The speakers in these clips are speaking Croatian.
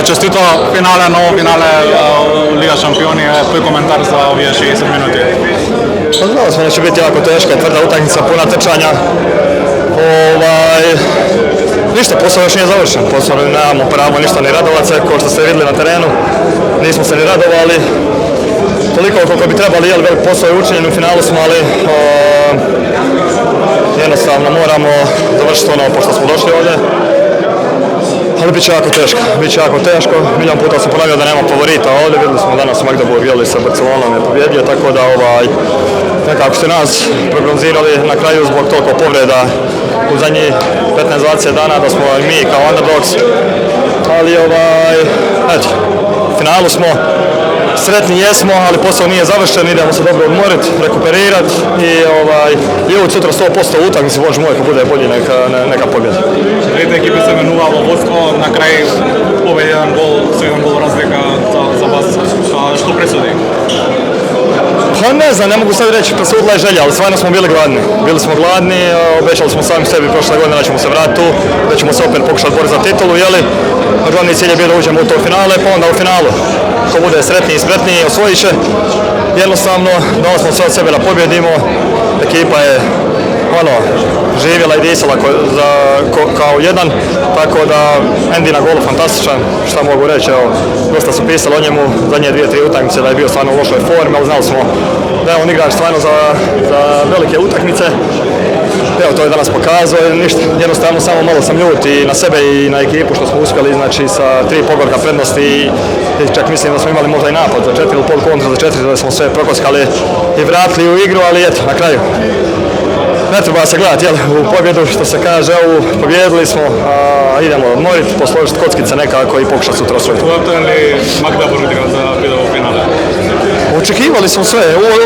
Čestito finale, novo finale Liga šampioni, tvoj komentar za ovih 60 minuti. Znali smo da će biti jako teška i tvrda utakmica, puna trčanja. Ništa, posao još nije završen, posao nemamo pravo ništa ni radovati se, kao što ste vidjeli na terenu. Nismo se ni radovali, toliko koliko bi trebali, jer velik posao je učinjen, u finalu smo, ali jednostavno moramo završiti ono pošto smo došli ovdje. Ali bit će jako teško, milijon puta sam ponavljao da nema favorita ovdje, vidjeli smo danas Magdeburg igrali sa Barcelonom je pobjedio, tako da nekako ste nas prognozirali na kraju zbog toliko povreda u zadnjih 15-20 dana da smo mi kao underdogs, ali eto, u finalu smo, sretni jesmo, ali posao nije završen, idemo se dobro odmoriti, rekuperirati i ljud sutra 100% u utakmici, Bože moj, ako bude bolji neka pobjeda. Trete ekipe se imenuvalo vodstvo, na kraj jedan gol razlika za vas. Što presudi? Pa ne znam, ne mogu sad reći presudila je želja, ali stvarno smo bili gladni. Bili smo gladni, obećali smo sami sebi prošle godine da ćemo se vratiti tu, da ćemo se opet pokušati boriti za titulu, jeli? Glavni cilj je bio da uđemo u to finale, pa onda u finalu. Ko bude sretniji i spretniji, osvojit će. Jednostavno, dali smo sve od sebe da pobjedimo. Ekipa je živjela i disala kao jedan, tako da Andy na golu fantastičan, šta mogu reći, dosta su pisali o njemu zadnje 2-3 utakmice da je bio stvarno u lošoj formi, ali znali smo da je on igrač stvarno za velike utakmice. Evo, to je danas pokazao, jednostavno samo malo sam ljut i na sebe i na ekipu što smo uspjeli, znači sa 3 pogorka prednosti i čak mislim da smo imali možda i napad za 4 ili pol kontra za 4, da smo sve prokoskali i vratili u igru, ali eto, na kraju. Ne treba se gledati u pobjedu, što se kaže, pobjedili smo, idemo odmoriti, posložiti kockice nekako i pokušati sutra osvojiti. Uvijek li Magdeburg za bijedovo finale? Očekivali smo sve,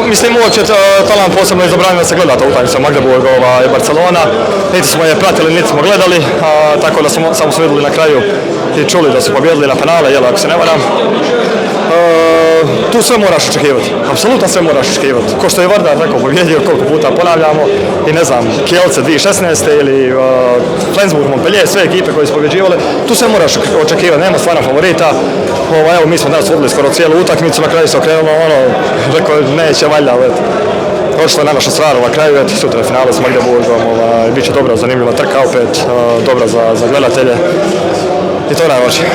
mislim uopće talent posebno je zabranio da se gleda ta utakmica Magdeburg i Barcelona, niti smo je pratili, niti smo gledali, tako da samo smo vidjeli na kraju i čuli da su pobjedili na penale, ako se ne varam. Tu sve moraš očekivati, apsolutno sve moraš očekivati. Ko što je Vardar rekao, pobjedio, koliko puta ponavljamo i ne znam, Kielce 2016. ili Flensburg, Montpellier, sve ekipe koje su pobjeđivale, tu sve moraš očekivati, nema stvarno favorita. Evo, mi smo danas vodili skoro cijelu utakmicu, na kraju se okrenulo, rekao neće valjda, ali došlo je na našu stvar na kraju, sutra je finale s Magdeburgom, bit će dobra, zanimljiva trka opet, dobra za gledatelje i to je najvažnije.